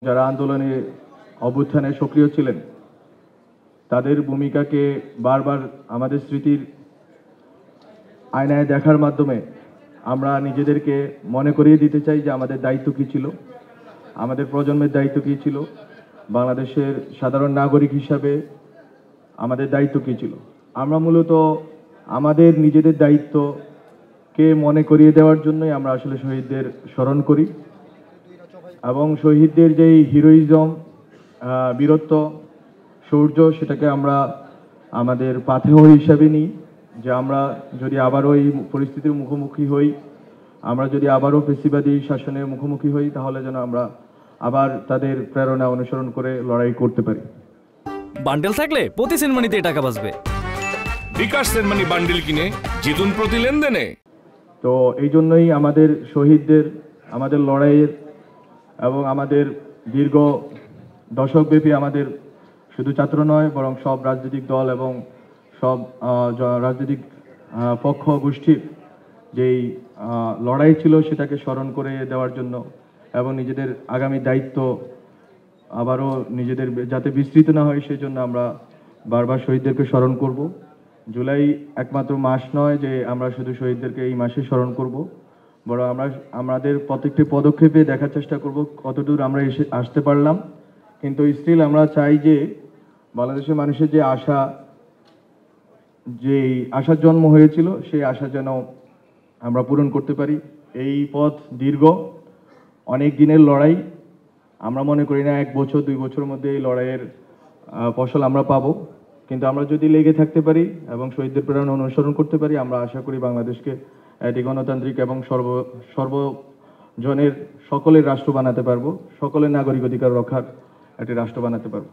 যারা আন্দোলনে অভ্যুত্থানে সক্রিয় ছিলেন তাদের ভূমিকাকে বারবার আমাদের স্মৃতির আয়নায় দেখার মাধ্যমে আমরা নিজেদেরকে মনে করিয়ে দিতে চাই যে আমাদের দায়িত্ব কী ছিল, আমাদের প্রজন্মের দায়িত্ব কী ছিল, বাংলাদেশের সাধারণ নাগরিক হিসাবে আমাদের দায়িত্ব কী ছিল। আমরা মূলত আমাদের নিজেদের দায়িত্বকে মনে করিয়ে দেওয়ার জন্যই আমরা আসলে শহীদদের স্মরণ করি এবং শহীদদের যেই হিরোইজম, বীরত্ব, শৌর্য, সেটাকে আমরা আমাদের পাথেয় হিসাবে নিই যে আমরা যদি আবারও এই পরিস্থিতির মুখোমুখি হই, আমরা যদি আবারও ফেসিবাদী শাসনের মুখোমুখি হই, তাহলে যেন আমরা আবার তাদের প্রেরণা অনুসরণ করে লড়াই করতে পারি। বান্ডেল থাকলে প্রতি সেনমানিতে টাকা বাঁচবে। বিকাশ সেনমানি বান্ডেল কিনে জিতুন প্রতি লেনদেনে। তো এই জন্যই আমাদের শহীদদের, আমাদের লড়াইয়ের এবং আমাদের দীর্ঘ দশকব্যাপী আমাদের শুধু ছাত্র নয় বরং সব রাজনৈতিক দল এবং সব রাজনৈতিক পক্ষ গোষ্ঠীর যেই লড়াই ছিল সেটাকে স্মরণ করে দেওয়ার জন্য এবং নিজেদের আগামী দায়িত্ব আবারও নিজেদের যাতে বিস্তৃত না হয় সেই জন্য আমরা বারবার শহীদদেরকে স্মরণ করব। জুলাই একমাত্র মাস নয় যে আমরা শুধু শহীদদেরকে এই মাসে স্মরণ করব, বরং আমরা আমাদের প্রত্যেকটি পদক্ষেপে দেখার চেষ্টা করব কতদূর আমরা আসতে পারলাম। কিন্তু স্টিল আমরা চাই যে বাংলাদেশের মানুষের যে আশার জন্ম হয়েছিল সেই আশা যেন আমরা পূরণ করতে পারি। এই পথ দীর্ঘ, অনেক দিনের লড়াই। আমরা মনে করি না 1 বছর 2 বছরের মধ্যে এই লড়াইয়ের ফসল আমরা পাবো, কিন্তু আমরা যদি লেগে থাকতে পারি এবং শহীদদের প্রেরণা অনুসরণ করতে পারি, আমরা আশা করি বাংলাদেশকে একটি গণতান্ত্রিক এবং সর্বজনের সকলের রাষ্ট্র বানাতে পারবো, সকলের নাগরিক অধিকার রক্ষার একটি রাষ্ট্র বানাতে পারবো।